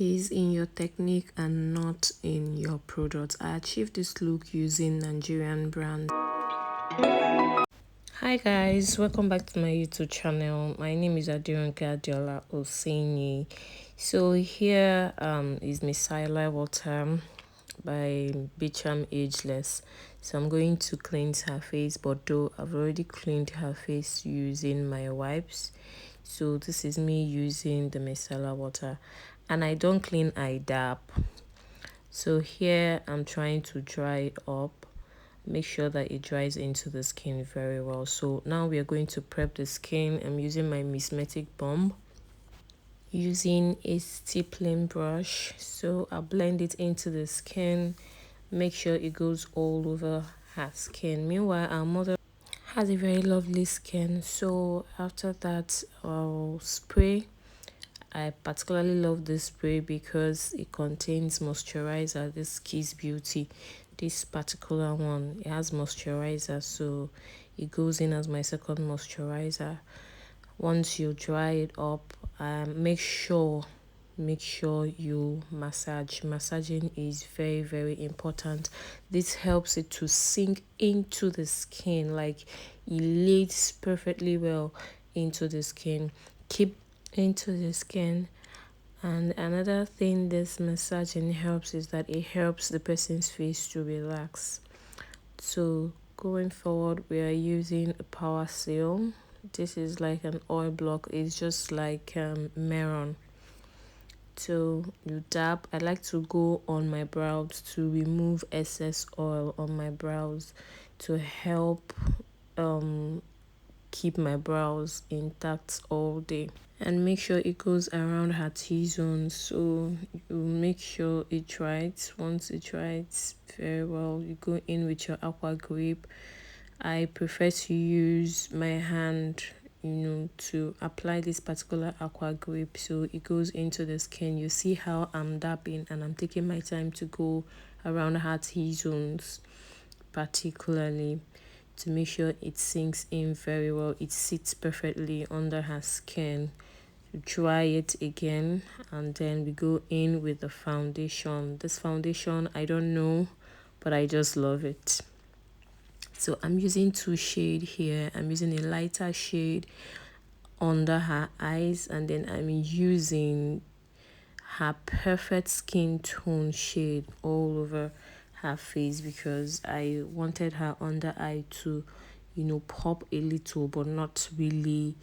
is in your technique and not in your product. I achieved this look using Nigerian brand. Hi guys, welcome back to my YouTube channel. My name is Adiola Osenyi. So here is Micellar water by Becharm Ageless. So I'm going to cleanse her face, but though I've already cleaned her face using my wipes. So this is me using the micellar water, and I don't clean, I dab. So here I'm trying to dry it up, make sure that it dries into the skin very well. So now we are going to prep the skin. I'm using my Mismetic bomb, using a stippling brush. So I'll blend it into the skin, make sure it goes all over her skin. Meanwhile, our mother has a very lovely skin, so after that I'll spray. I particularly love this spray because it contains moisturizer. This Kiss Beauty, this particular one, it has moisturizer, so it goes in as my second moisturizer. Once you dry it up, make sure you massage. Massaging is very important. This helps it to sink into the skin, like it lays perfectly well into the skin, keep into the skin. And another thing this massaging helps is that it helps the person's face to relax. So going forward, we are using a power seal. This is like an oil block. It's just like merak. So you dab. I like to go on my brows to remove excess oil on my brows to help keep my brows intact all day. And make sure it goes around her T-zone, so you make sure it dries. Once it dries very well, you go in with your aqua grip. I prefer to use my hand, to apply this particular aqua grip, so it goes into the skin. You see how I'm dabbing and I'm taking my time to go around her T-zones, particularly to make sure it sinks in very well, it sits perfectly under her skin. Dry it again, and then we go in with the foundation. This foundation, I don't know, but I just love it. So I'm using two shades here. I'm using a lighter shade under her eyes, and then I'm using her perfect skin tone shade all over her face because I wanted her under eye to pop a little, but not really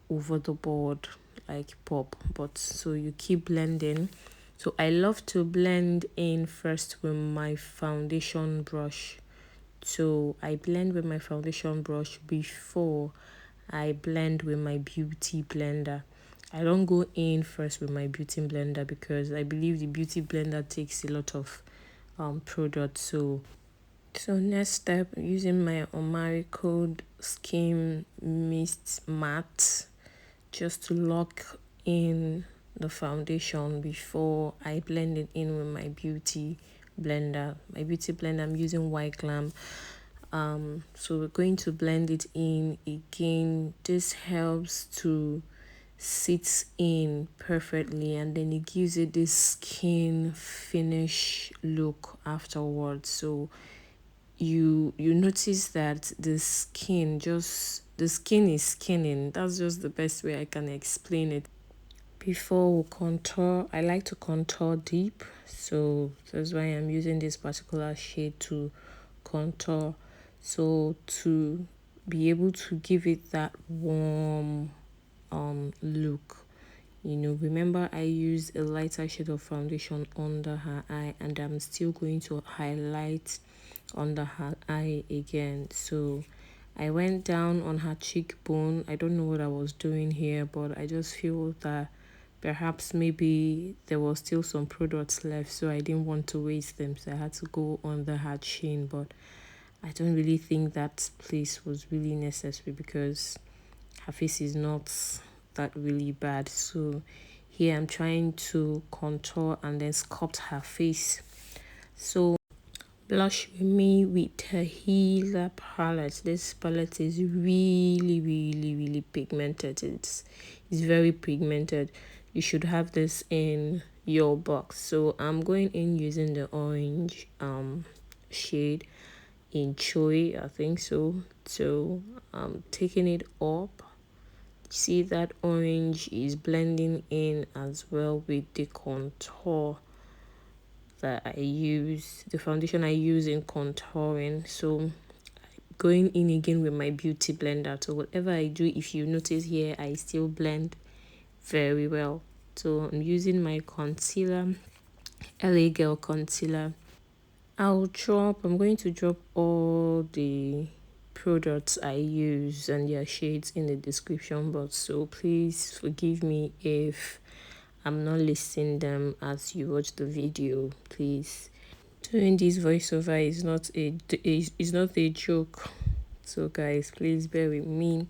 over the board like pop. But so you keep blending. So I love to blend in first with my foundation brush. So I blend with my foundation brush before I blend with my beauty blender. I don't go in first with my beauty blender because I believe the beauty blender takes a lot of product. So next step, using my omaricode skin mist matte just to lock in the foundation before I blend it in with my beauty blender. My beauty blender, I'm using yglam. So we're going to blend it in again. This helps to sit in perfectly, and then it gives it this skin finish look afterwards. So you notice that the skin is skinning. That's just the best way I can explain it. Before we contour, I like to contour deep, so that's why I'm using this particular shade to contour, so to be able to give it that warm look. Remember I used a lighter shade of foundation under her eye, and I'm still going to highlight under her eye again. So I went down on her cheekbone. I don't know what I was doing here, but I just feel that perhaps maybe there was still some products left, so I didn't want to waste them, so I had to go under her chin. But I don't really think that place was really necessary because her face is not that really bad. So here I'm trying to contour and then sculpt her face. So blush with me with Tehilla palette. This palette is really pigmented. It's very pigmented. You should have this in your box. So I'm going in using the orange shade in Choi, I think so. So I'm taking it up. See that orange is blending in as well with the contour that I use, the foundation I use in contouring. So going in again with my beauty blender. So whatever I do, if you notice here, I still blend very well. So I'm using my concealer, LA Girl concealer. I'm going to drop all the products I use and their shades in the description box. So please forgive me if I'm not listing them as you watch the video, please. Doing this voiceover is not a joke. So guys, please bear with me.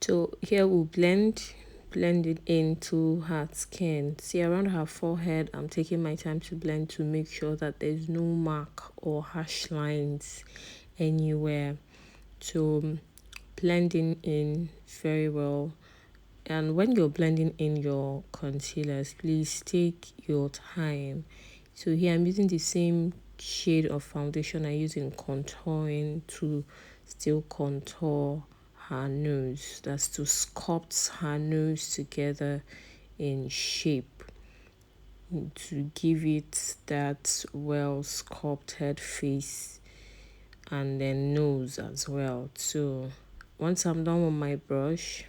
So here we'll blend it into her skin. See, around her forehead, I'm taking my time to blend to make sure that there's no mark or harsh lines anywhere. So blending in very well. And when you're blending in your concealers, please take your time. So here I'm using the same shade of foundation I use in contouring to still contour her nose. That's to sculpt her nose together in shape, to give it that well sculpted face and then nose as well. So once I'm done with my brush,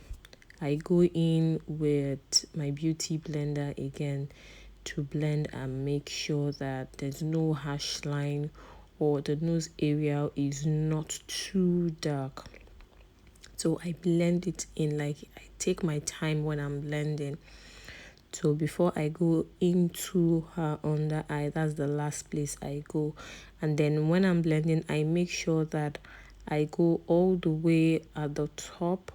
I go in with my beauty blender again to blend and make sure that there's no harsh line or the nose area is not too dark. So I blend it in, like I take my time when I'm blending. So before I go into her under eye, that's the last place I go. And then when I'm blending, I make sure that I go all the way at the top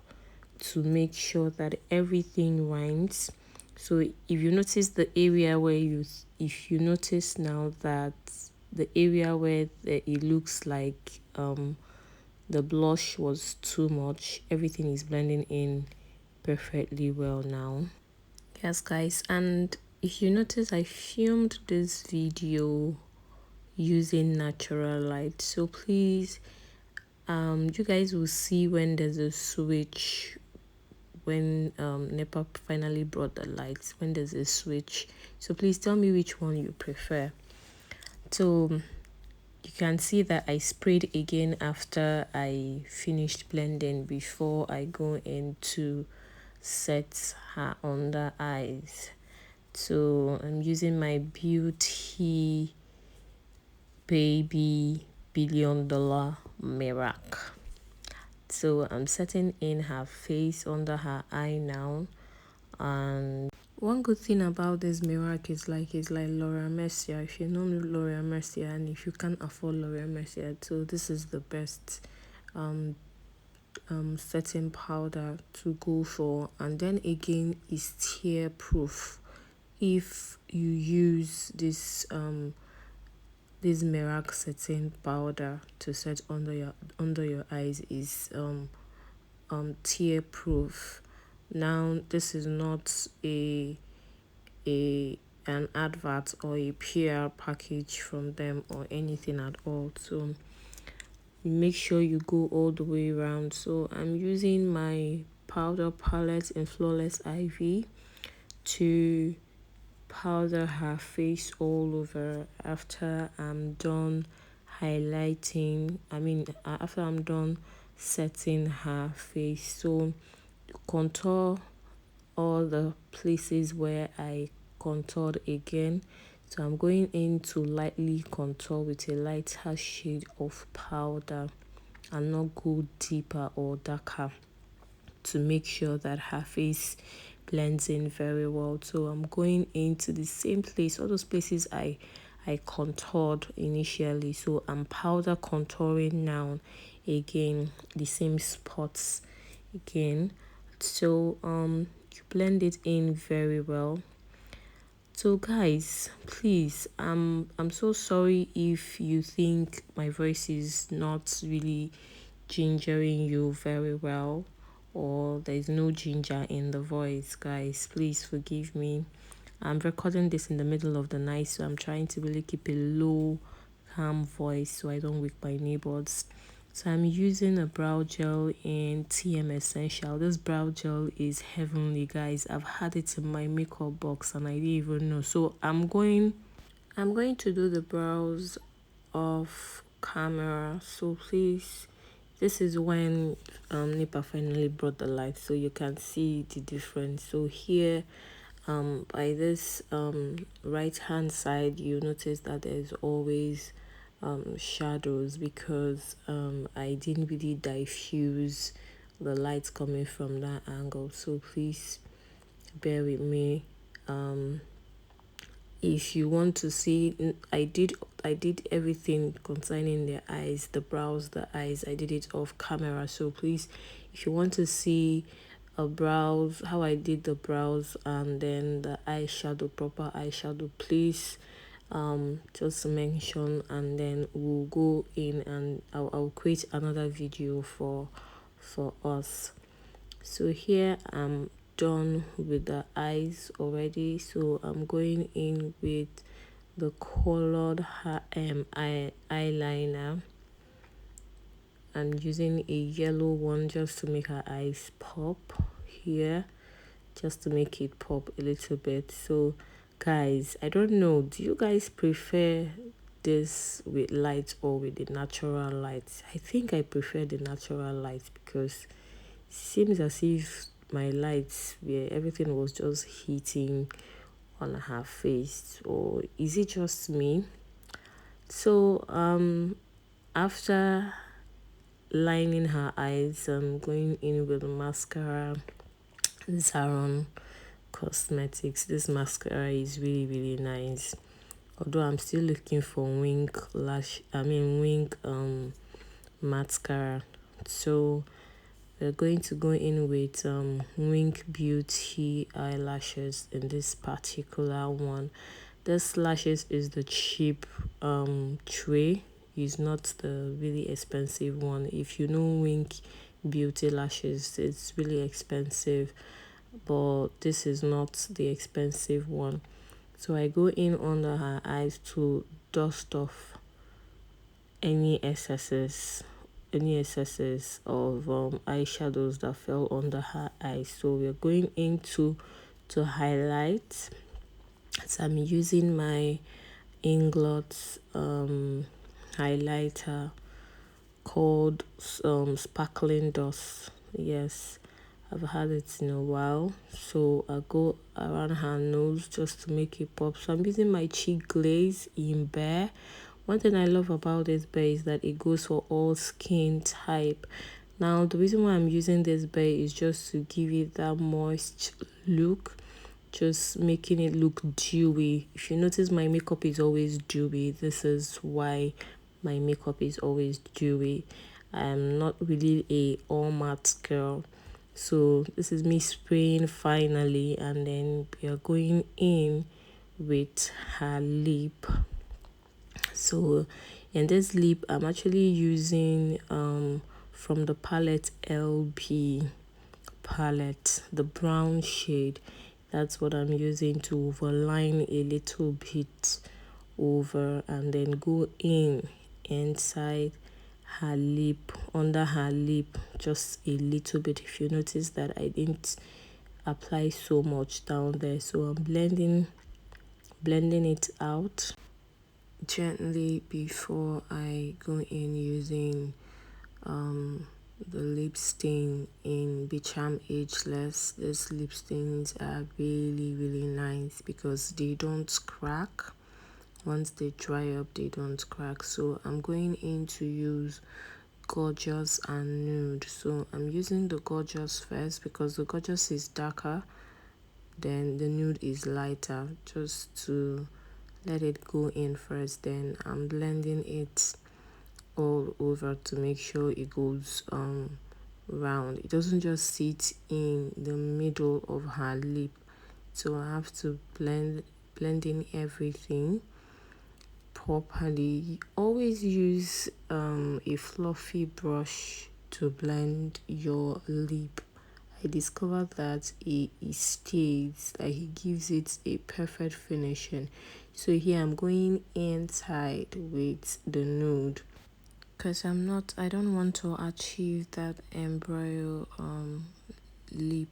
to make sure that everything rhymes. So if you notice the area where if you notice now that the area where it looks like the blush was too much, everything is blending in perfectly well now. Yes guys, and if you notice, I filmed this video using natural light, so please you guys will see when there's a switch, when NEPA finally brought the lights, when there's a switch. So please tell me which one you prefer. So you can see that I sprayed again after I finished blending before I go into set her under eyes. So I'm using my Beauty Baby $1 billion merak. So I'm setting in her face under her eye now. And one good thing about this merak is like it's like L'Oreal Mercier. If you know L'Oreal Mercier and if you can't afford L'Oreal Mercier, so this is the best setting powder to go for. And then again, is tear proof. If you use this merak setting powder to set under your eyes, is tear proof. Now this is not an advert or a PR package from them or anything at all. So make sure you go all the way around. So I'm using my powder palette in Flawless Ivy to powder her face all over after I'm done highlighting, after I'm done setting her face. So contour all the places where I contoured again. So I'm going in to lightly contour with a lighter shade of powder and not go deeper or darker, to make sure that her face blends in very well. So I'm going into the same place, all those places I contoured initially. So I'm powder contouring now again, the same spots again. So you blend it in very well. So guys, please, I'm so sorry if you think my voice is not really gingering you very well, or there's no ginger in the voice. Guys, please forgive me. I'm recording this in the middle of the night, so I'm trying to really keep a low calm voice so I don't wake my neighbors. So I'm using a brow gel in TM Essential. This brow gel is heavenly, guys. I've had it in my makeup box and I didn't even know. So I'm going to do the brows off camera. So please, this is when Nipa finally brought the light, so you can see the difference. So here, by this right hand side, you notice that there's always shadows because I didn't really diffuse the light coming from that angle. So please bear with me. If you want to see, I did everything concerning the eyes, the brows, the eyes. I did it off camera. So please, if you want to see a brows, how I did the brows and then the eyeshadow, proper eyeshadow, please just mention, and then we'll go in and I'll create another video for us. So here I'm done with the eyes already, so I'm going in with the colored eyeliner and using a yellow one just to make her eyes pop here, just to make it pop a little bit. So guys, I don't know, do you guys prefer this with light or with the natural light? I think I prefer the natural light because it seems as if my lights, where everything was just hitting on her face, or is it just me? So after lining her eyes, I'm going in with mascara, Zaron Cosmetics. This mascara is really nice, although I'm still looking for wing mascara. So we're going to go in with Wink Beauty eyelashes in this particular one. This lashes is the cheap tray, is not the really expensive one. If you know Wink Beauty lashes, it's really expensive, but this is not the expensive one. So I go in under her eyes to dust off any excesses of eyeshadows that fell under her eyes. So we're going into to highlight. So I'm using my Inglot highlighter called Sparkling Dust. Yes, I've had it in a while. So I go around her nose just to make it pop. So I'm using my cheek glaze in Bare. One thing I love about this Bare is that it goes for all skin type. Now the reason why I'm using this Bare is just to give it that moist look, just making it look dewy. If you notice, my makeup is always dewy. This is why my makeup is always dewy. I'm not really a all matte girl. So this is me spraying finally, and then we are going in with her lip. So in this lip, I'm actually using from the palette LB palette, the brown shade. That's what I'm using to overline a little bit over, and then go in inside her lip, under her lip, just a little bit. If you notice that I didn't apply so much down there, so I'm blending it out gently before I go in using the lip stain in Becharm Ageless. These lip stains are really nice because they don't crack. Once they dry up, they don't crack. So I'm going in to use Gorgeous and Nude. So I'm using the Gorgeous first because the Gorgeous is darker, then the Nude is lighter, just to let it go in first. Then I'm blending it all over to make sure it goes round. It doesn't just sit in the middle of her lip, so I have to blend in everything properly. Always use a fluffy brush to blend your lip. I discovered that it stays, like he gives it a perfect finishing. So here I'm going inside with the nude because I don't want to achieve that embryo lip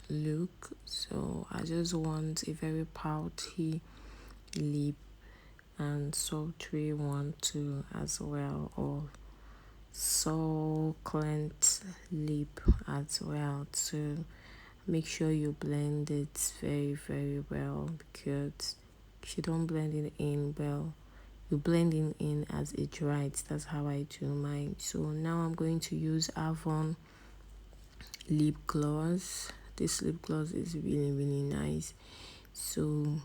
look, so I just want a very pouty lip and sultry one too as well, or succulent lip as well, to make sure you blend it very well, because if you don't blend it in well, you blend it in as it dries. That's how I do mine. So now I'm going to use Avon lip gloss. This lip gloss is really nice. So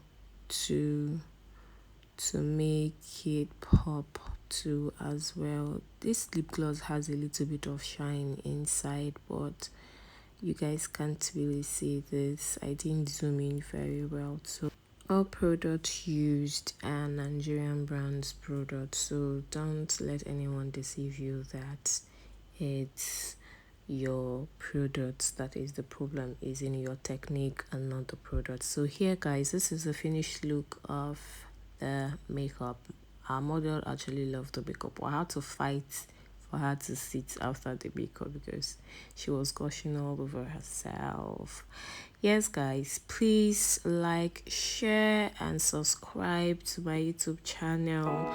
to make it pop too as well, this lip gloss has a little bit of shine inside, but you guys can't really see this. I didn't zoom in very well. So all products used are Nigerian brands products, so don't let anyone deceive you that it's your products that is the problem, is in your technique and not the product. So here guys, this is the finished look of the makeup. Our model actually loved the makeup. I had to fight for her to sit after the makeup because she was gushing all over herself. Yes guys, please like, share and subscribe to my YouTube channel.